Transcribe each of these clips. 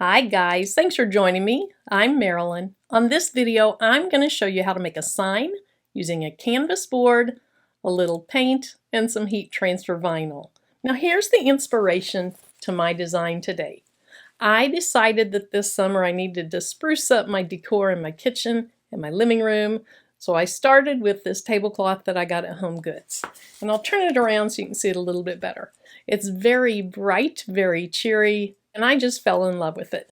Hi guys, thanks for joining me. I'm Marilyn. On this video, I'm going to show you how to make a sign using a canvas board, a little paint, and some heat transfer vinyl. Now here's the inspiration to my design today. I decided that this summer I needed to spruce up my decor in my kitchen and my living room, so I started with this tablecloth that I got at Home Goods. And I'll turn it around so you can see it a little bit better. It's very bright, very cheery, and I just fell in love with it.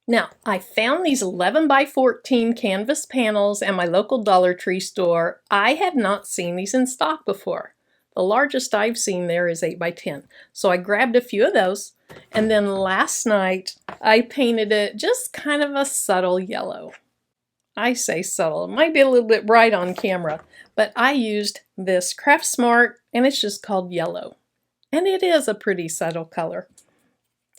Now, I found these 11 by 14 canvas panels at my local Dollar Tree store. I had not seen these in stock before. The largest I've seen there is 8 by 10. So I grabbed a few of those, and then last night I painted it just kind of a subtle yellow. I say subtle, it might be a little bit bright on camera, but I used this Craft Smart, and it's just called yellow. And it is a pretty subtle color.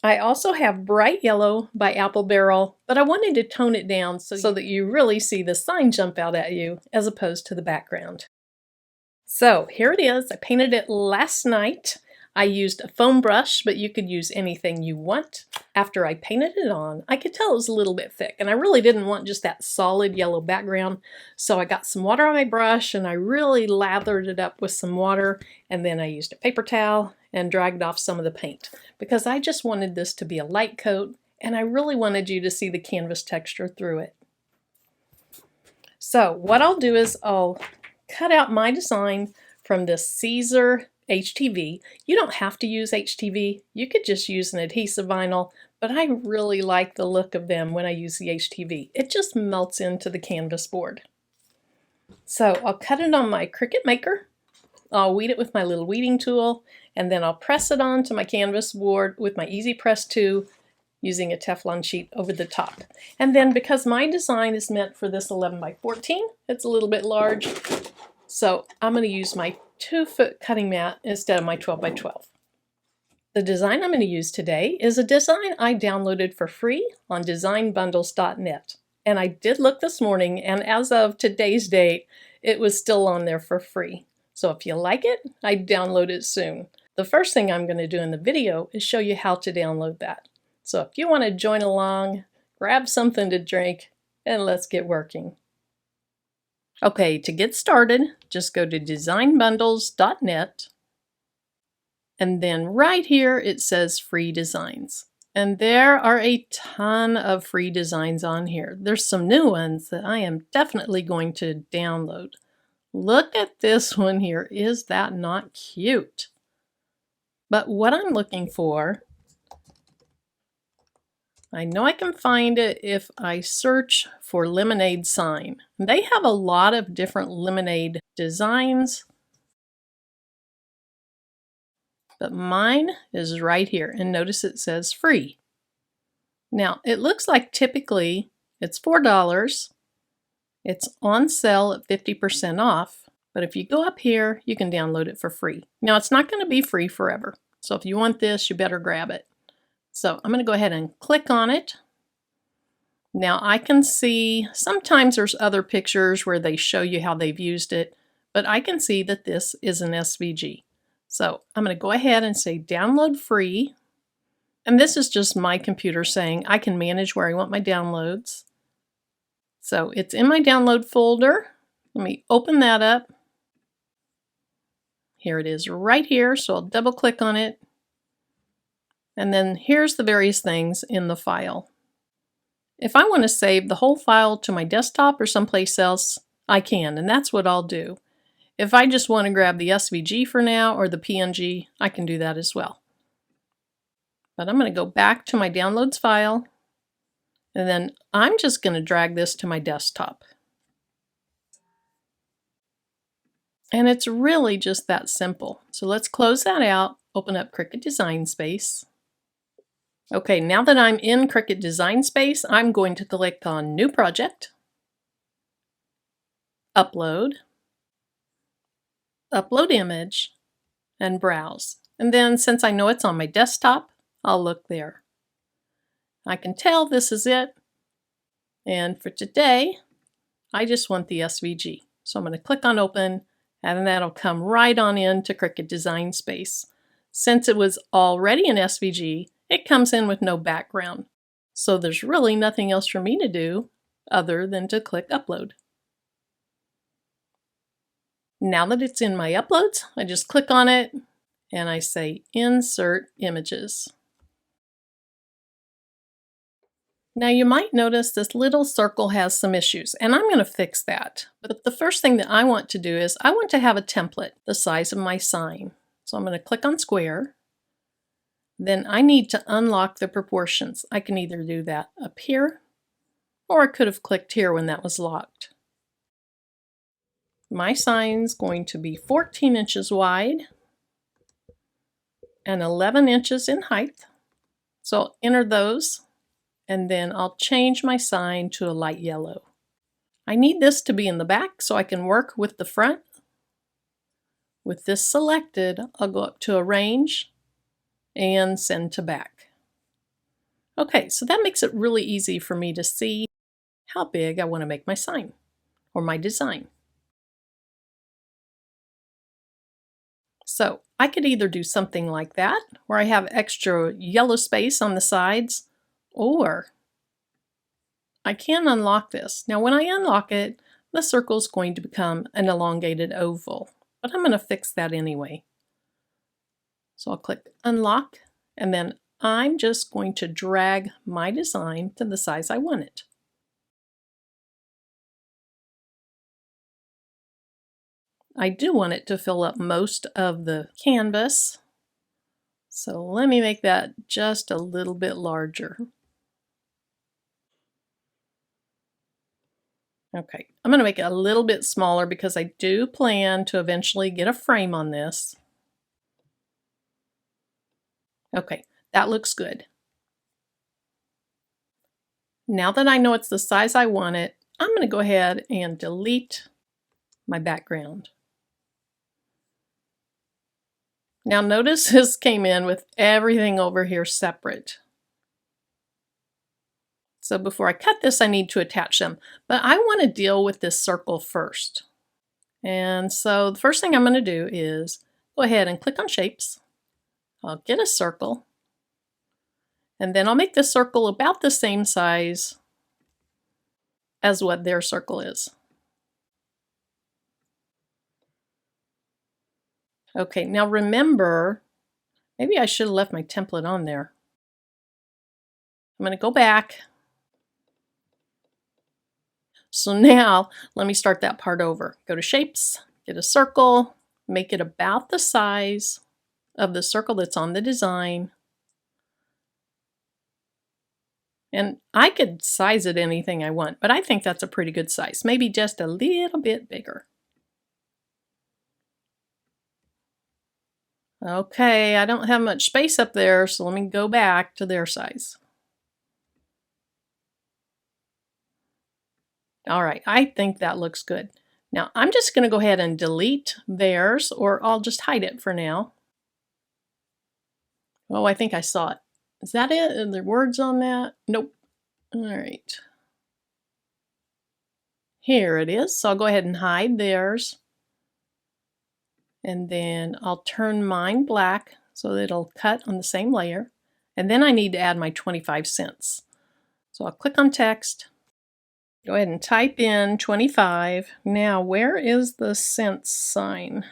I also have Bright Yellow by Apple Barrel, but I wanted to tone it down so that you really see the sign jump out at you as opposed to the background. So here it is. I painted it last night. I used a foam brush, but you could use anything you want. After I painted it on, I could tell it was a little bit thick, and I really didn't want just that solid yellow background. So I got some water on my brush and I really lathered it up with some water, and then I used a paper towel and dragged off some of the paint because I just wanted this to be a light coat, and I really wanted you to see the canvas texture through it. So what I'll do is I'll cut out my design from this Caesar HTV. You don't have to use HTV. You could just use an adhesive vinyl, but I really like the look of them when I use the HTV. It just melts into the canvas board. So I'll cut it on my Cricut Maker. I'll weed it with my little weeding tool, and then I'll press it onto my canvas board with my Easy Press 2 using a Teflon sheet over the top. And then because my design is meant for this 11 by 14, it's a little bit large, so I'm going to use my 2-foot cutting mat instead of my 12 by 12. The design I'm going to use today is a design I downloaded for free on designbundles.net. And I did look this morning, and as of today's date, it was still on there for free. So if you like it, I'd download it soon. The first thing I'm going to do in the video is show you how to download that. So if you want to join along, grab something to drink, and let's get working. Okay, to get started, just go to designbundles.net, and then right here it says free designs. And there are a ton of free designs on here. There's some new ones that I am definitely going to download. Look at this one here. Is that not cute? But what I'm looking for, I know I can find it if I search for lemonade sign. They have a lot of different lemonade designs, but mine is right here, and notice it says free. Now it looks like typically it's $4. It's on sale at 50% off, but if you go up here, you can download it for free. Now it's not going to be free forever, so if you want this, you better grab it. So I'm going to go ahead and click on it. Now I can see sometimes there's other pictures where they show you how they've used it, but I can see that this is an SVG. So I'm going to go ahead and say download free. And this is just my computer saying I can manage where I want my downloads. So it's in my download folder. Let me open that up. Here it is right here. So I'll double click on it. And then here's the various things in the file. If I want to save the whole file to my desktop or someplace else, I can, and that's what I'll do. If I just want to grab the SVG for now or the PNG, I can do that as well. But I'm going to go back to my downloads file, and then I'm just going to drag this to my desktop. And it's really just that simple. So let's close that out, open up Cricut Design Space. Okay, now that I'm in Cricut Design Space, I'm going to click on New Project, Upload, Upload Image, and Browse. And then since I know it's on my desktop, I'll look there. I can tell this is it. And for today, I just want the SVG. So I'm going to click on Open, and that'll come right on into Cricut Design Space. Since it was already an SVG, it comes in with no background. So there's really nothing else for me to do other than to click upload. Now that it's in my uploads, I just click on it and I say insert images. Now you might notice this little circle has some issues, and I'm going to fix that. But the first thing that I want to do is I want to have a template the size of my sign. So I'm going to click on square. Then I need to unlock the proportions. I can either do that up here, or I could have clicked here when that was locked. My sign's going to be 14 inches wide and 11 inches in height. So I'll enter those, and then I'll change my sign to a light yellow. I need this to be in the back so I can work with the front. With this selected, I'll go up to Arrange and Send to Back. Okay, so that makes it really easy for me to see how big I want to make my sign or my design. So I could either do something like that, where I have extra yellow space on the sides, or I can unlock this. Now when I unlock it, the circle is going to become an elongated oval, but I'm going to fix that anyway. So I'll click Unlock, and then I'm just going to drag my design to the size I want it. I do want it to fill up most of the canvas, so let me make that just a little bit larger. Okay, I'm going to make it a little bit smaller because I do plan to eventually get a frame on this. Okay, that looks good. Now that I know it's the size I want it, I'm going to go ahead and delete my background. Now notice this came in with everything over here separate. So before I cut this, I need to attach them, but I want to deal with this circle first. And so the first thing I'm going to do is go ahead and click on Shapes. I'll get a circle, and then I'll make the circle about the same size as what their circle is. Okay, now remember, maybe I should have left my template on there. I'm going to go back. So now let me start that part over. Go to Shapes, get a circle, make it about the size of the circle that's on the design. And I could size it anything I want, but I think that's a pretty good size. Maybe just a little bit bigger. Okay, I don't have much space up there, so let me go back to their size. All right, I think that looks good. Now I'm just going to go ahead and delete theirs, or I'll just hide it for now. Oh, I think I saw it. Is that it? Are there words on that? Nope. All right. Here it is. So I'll go ahead and hide theirs. And then I'll turn mine black so that it'll cut on the same layer. And then I need to add my 25 cents. So I'll click on text. Go ahead and type in 25. Now, where is the cents sign?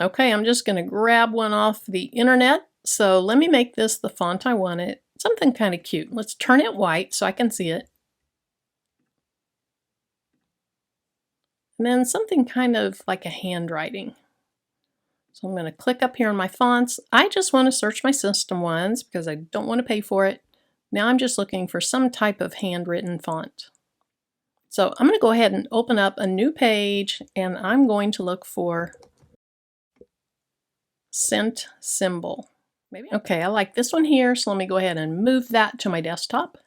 Okay, I'm just going to grab one off the internet. So let me make this the font I want it. Something kind of cute. Let's turn it white so I can see it. And then something kind of like a handwriting. So I'm going to click up here on my fonts. I just want to search my system ones because I don't want to pay for it. Now I'm just looking for some type of handwritten font. So I'm going to go ahead and open up a new page, and I'm going to look for cent symbol. Maybe. Okay, I like this one here, so let me go ahead and move that to my desktop.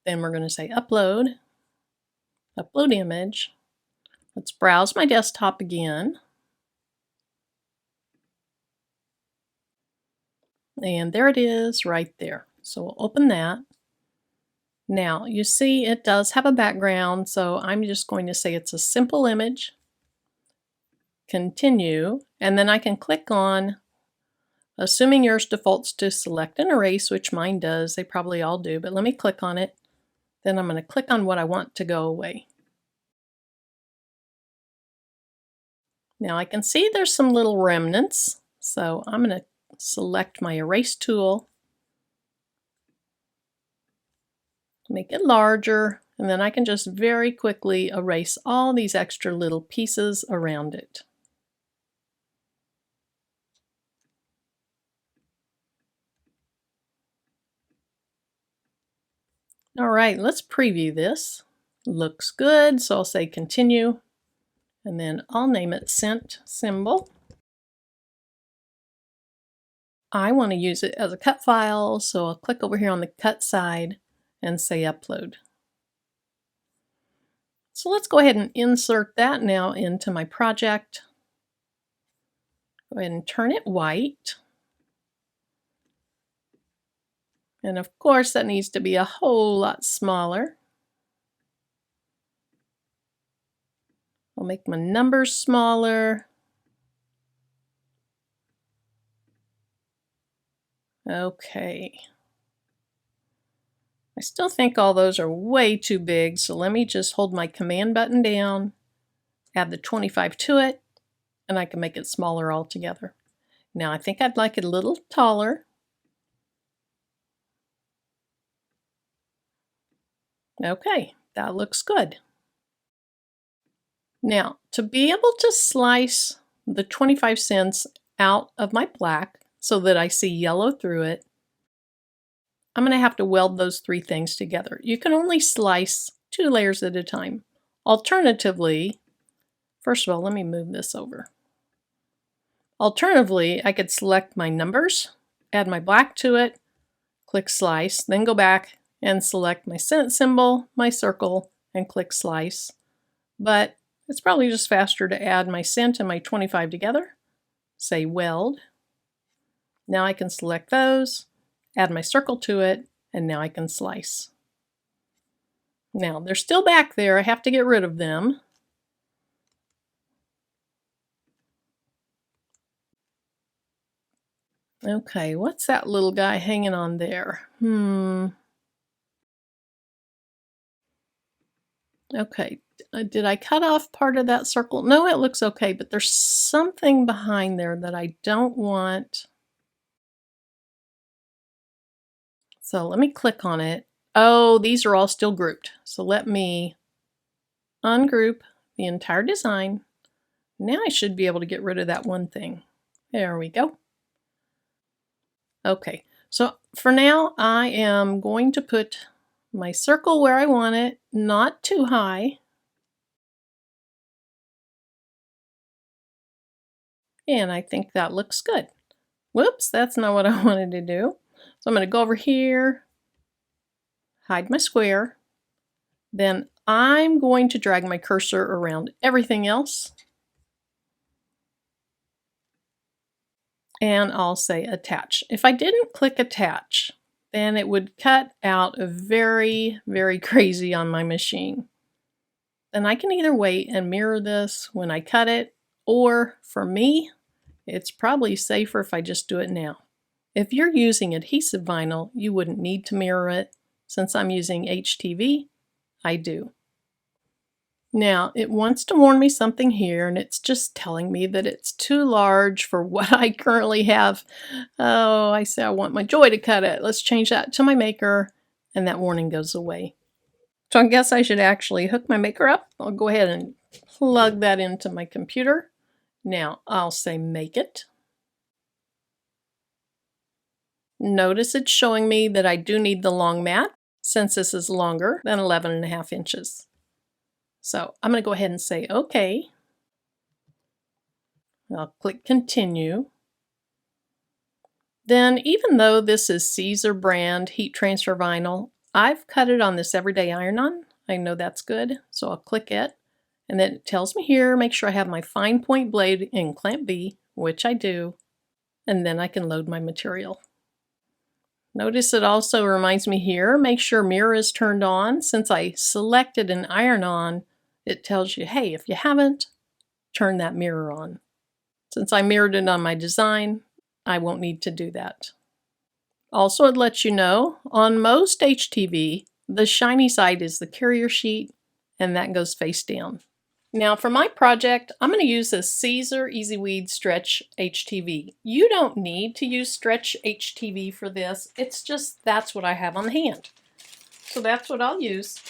Then we're going to say upload, upload image. Let's browse my desktop again. And there it is right there. So we'll open that. Now you see it does have a background, so I'm just going to say it's a simple image. Continue, and then I can click on Assuming yours defaults to select and erase, which mine does, they probably all do, but let me click on it. Then I'm going to click on what I want to go away. Now I can see there's some little remnants, so I'm going to select my erase tool, make it larger, and then I can just very quickly erase all these extra little pieces around it. All right, let's preview this. Looks good, so I'll say continue, and then I'll name it Sent Symbol. I want to use it as a cut file, so I'll click over here on the cut side and say upload. So let's go ahead and insert that now into my project. Go ahead and turn it white. And of course that needs to be a whole lot smaller. I'll make my numbers smaller. Okay. I still think all those are way too big, so let me just hold my command button down, add the 25 to it, and I can make it smaller altogether. Now I think I'd like it a little taller. Okay, that looks good. Now, to be able to slice the 25 cents out of my black so that I see yellow through it, I'm going to have to weld those three things together. You can only slice 2 layers at a time. Alternatively, first of all, let me move this over. Alternatively, I could select my numbers, add my black to it, click slice, then go back and select my cent symbol, my circle, and click slice. But it's probably just faster to add my cent and my 25 together. Say weld. Now I can select those, add my circle to it, and now I can slice. Now they're still back there. I have to get rid of them. Okay, what's that little guy hanging on there? Okay, did I cut off part of that circle? No, it looks okay, but there's something behind there that I don't want. So let me click on it. Oh, these are all still grouped. So let me ungroup the entire design. Now I should be able to get rid of that one thing. There we go. Okay, so for now I am going to put my circle where I want it, not too high. And I think that looks good. Whoops, that's not what I wanted to do. So I'm going to go over here, hide my square. Then I'm going to drag my cursor around everything else. And I'll say attach. If I didn't click attach, then it would cut out very, very crazy on my machine. Then I can either wait and mirror this when I cut it, or for me, it's probably safer if I just do it now. If you're using adhesive vinyl, you wouldn't need to mirror it. Since I'm using HTV, I do. Now, it wants to warn me something here, and it's just telling me that it's too large for what I currently have. Oh, I say I want my Joy to cut it. Let's change that to my maker, and that warning goes away. So I guess I should actually hook my maker up. I'll go ahead and plug that into my computer. Now, I'll say make it. Notice it's showing me that I do need the long mat, since this is longer than 11.5 inches. So I'm going to go ahead and say OK. I'll click continue. Then, even though this is Caesar brand heat transfer vinyl, I've cut it on this everyday iron-on. I know that's good, so I'll click it. And then it tells me here, make sure I have my fine point blade in clamp B, which I do. And then I can load my material. Notice it also reminds me here, make sure mirror is turned on. Since I selected an iron-on, it tells you, hey, if you haven't, turn that mirror on. Since I mirrored it on my design, I won't need to do that. Also, it lets you know, on most HTV, the shiny side is the carrier sheet, and that goes face down. Now for my project, I'm going to use a Caesar Easy Weed Stretch HTV. You don't need to use Stretch HTV for this. It's just that's what I have on hand. So that's what I'll use.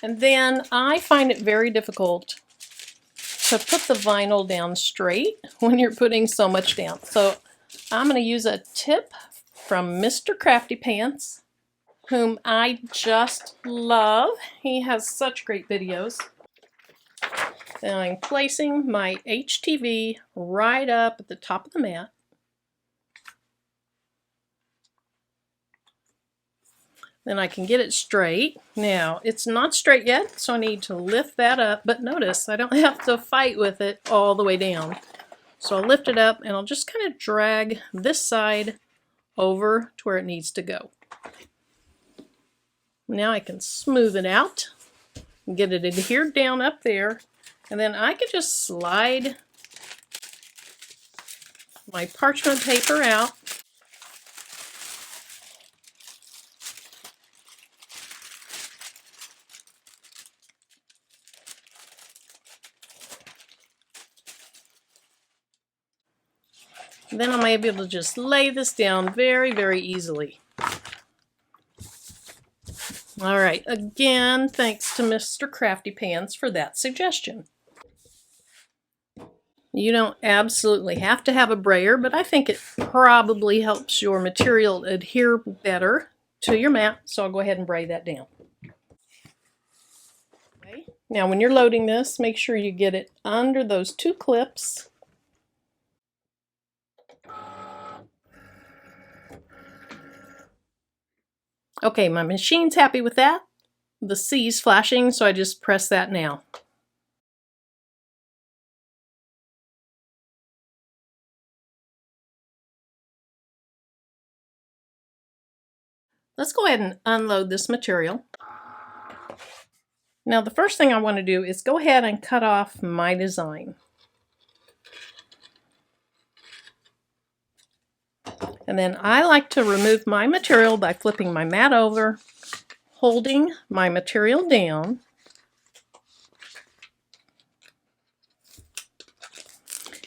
And then I find it very difficult to put the vinyl down straight when you're putting so much down. So I'm going to use a tip from Mr. Crafty Pants, whom I just love. He has such great videos. Then I'm placing my HTV right up at the top of the mat. Then I can get it straight. Now, it's not straight yet, so I need to lift that up. But notice, I don't have to fight with it all the way down. So I'll lift it up, and I'll just kind of drag this side over to where it needs to go. Now I can smooth it out and get it adhered down up there. And then I can just slide my parchment paper out. And then I may be able to just lay this down very, very easily. All right, again, thanks to Mr. Crafty Pants for that suggestion. You don't absolutely have to have a brayer, but I think it probably helps your material adhere better to your mat, so I'll go ahead and bray that down. Okay. Now when you're loading this, make sure you get it under those two clips. Okay, my machine's happy with that. The C's flashing, so I just press that now. Let's go ahead and unload this material. Now the first thing I want to do is go ahead and cut off my design. And then I like to remove my material by flipping my mat over, holding my material down,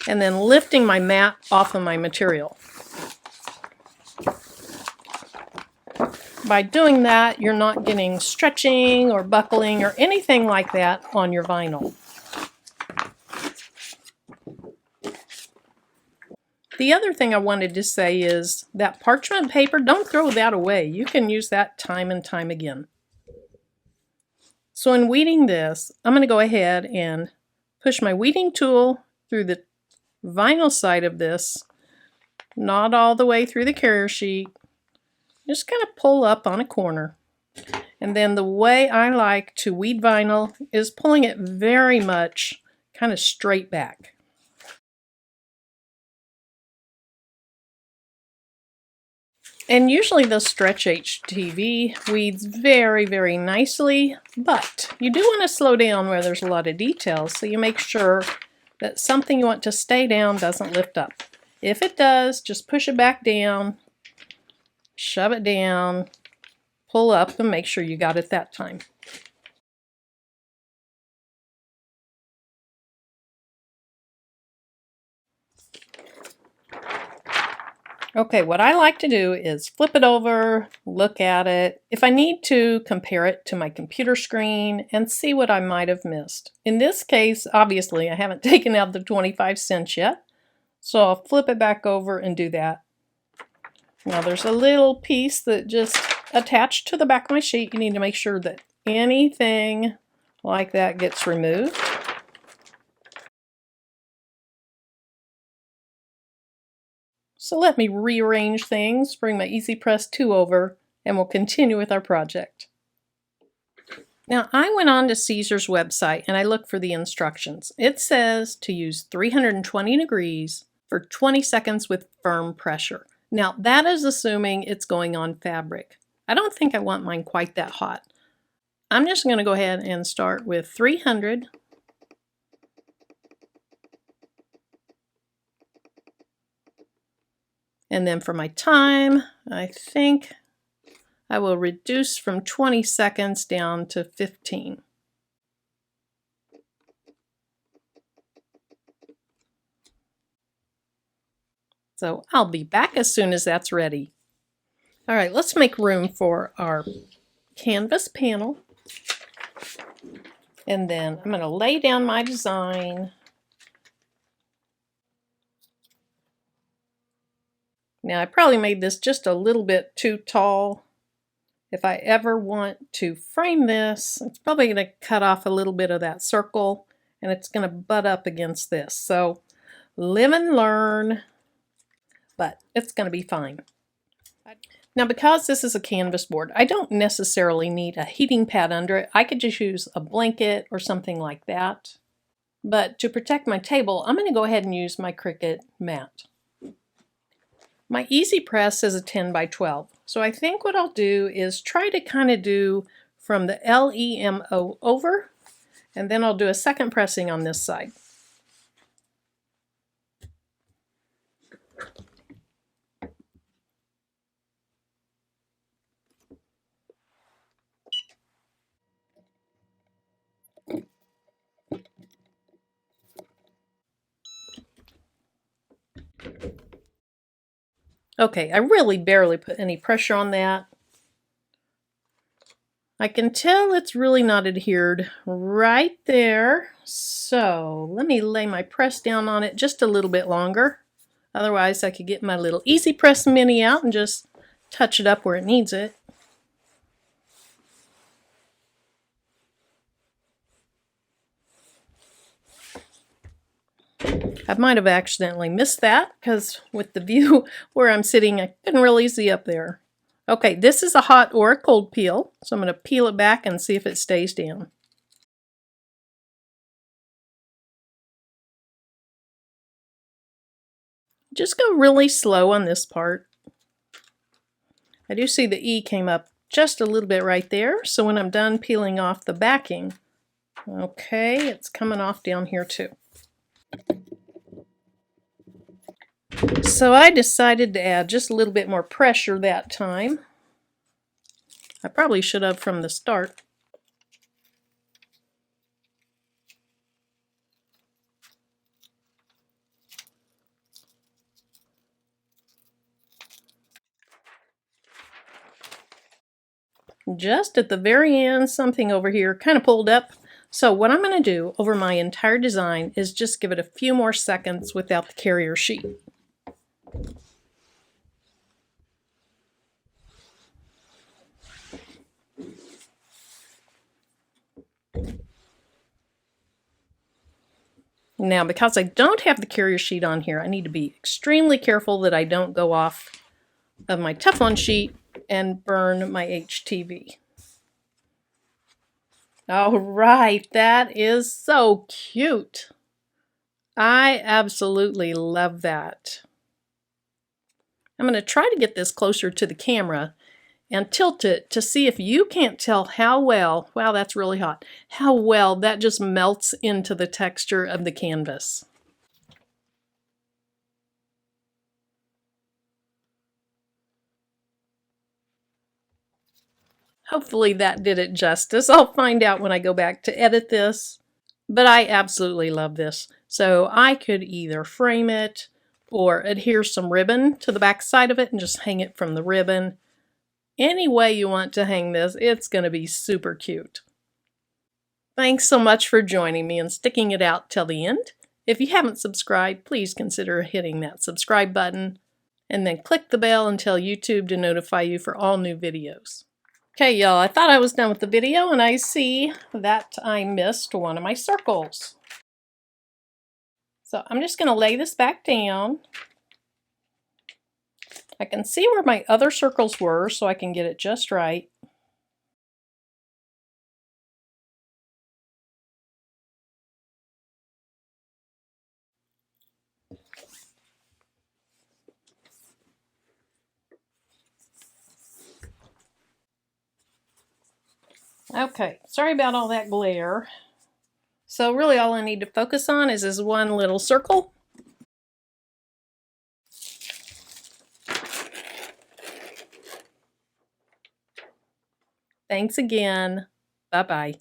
and then lifting my mat off of my material. By doing that, you're not getting stretching or buckling or anything like that on your vinyl. The other thing I wanted to say is that parchment paper, don't throw that away. You can use that time and time again. So in weeding this, I'm going to go ahead and push my weeding tool through the vinyl side of this, not all the way through the carrier sheet. Just kind of pull up on a corner. And then the way I like to weed vinyl is pulling it very much kind of straight back. And usually the Stretch HTV weeds very, very nicely, but you do want to slow down where there's a lot of details, so you make sure that something you want to stay down doesn't lift up. If it does, just push it back down, shove it down, pull up, and make sure you got it that time. Okay, what I like to do is flip it over, look at it. If I need to, compare it to my computer screen and see what I might have missed. In this case, obviously, I haven't taken out the 25 cents yet, so I'll flip it back over and do that. Now there's a little piece that just attached to the back of my sheet. You need to make sure that anything like that gets removed. So let me rearrange things, bring my Easy Press 2 over, and we'll continue with our project. Now I went on to Caesar's website and I looked for the instructions. It says to use 320 degrees for 20 seconds with firm pressure. Now that is assuming it's going on fabric. I don't think I want mine quite that hot. I'm just going to go ahead and start with 300. And then for my time, I think I will reduce from 20 seconds down to 15. So I'll be back as soon as that's ready. All right, let's make room for our canvas panel. And then I'm going to lay down my design. Now I probably made this just a little bit too tall. If I ever want to frame this, it's probably going to cut off a little bit of that circle and it's going to butt up against this. So live and learn, but it's going to be fine. Now because this is a canvas board, I don't necessarily need a heating pad under it. I could just use a blanket or something like that. But to protect my table, I'm going to go ahead and use my Cricut mat. My easy press is a 10 by 12. So I think what I'll do is try to kind of do from the LEMO over, and then I'll do a second pressing on this side. Okay, I really barely put any pressure on that. I can tell it's really not adhered right there. So let me lay my press down on it just a little bit longer. Otherwise I could get my little Easy Press Mini out and just touch it up where it needs it. I might have accidentally missed that because with the view where I'm sitting, I couldn't really see up there. Okay, this is a hot or a cold peel, so I'm going to peel it back and see if it stays down. Just go really slow on this part. I do see the E came up just a little bit right there, so when I'm done peeling off the backing, okay, it's coming off down here too. So I decided to add just a little bit more pressure that time. I probably should have from the start. Just at the very end, something over here kind of pulled up. So what I'm going to do over my entire design is just give it a few more seconds without the carrier sheet. Now, because I don't have the carrier sheet on here, I need to be extremely careful that I don't go off of my Teflon sheet and burn my HTV. All right, that is so cute. I absolutely love that. I'm going to try to get this closer to the camera and tilt it to see if you can't tell how well, wow, that's really hot, how well that just melts into the texture of the canvas. Hopefully that did it justice. I'll find out when I go back to edit this. But I absolutely love this. So I could either frame it or adhere some ribbon to the back side of it and just hang it from the ribbon. Any way you want to hang this, it's going to be super cute. Thanks so much for joining me and sticking it out till the end. If you haven't subscribed, please consider hitting that subscribe button and then click the bell and tell YouTube to notify you for all new videos. Okay, y'all, I thought I was done with the video and I see that I missed one of my circles. So I'm just going to lay this back down. I can see where my other circles were so I can get it just right. Okay, sorry about all that glare. So really all I need to focus on is this one little circle. Thanks again. Bye-bye.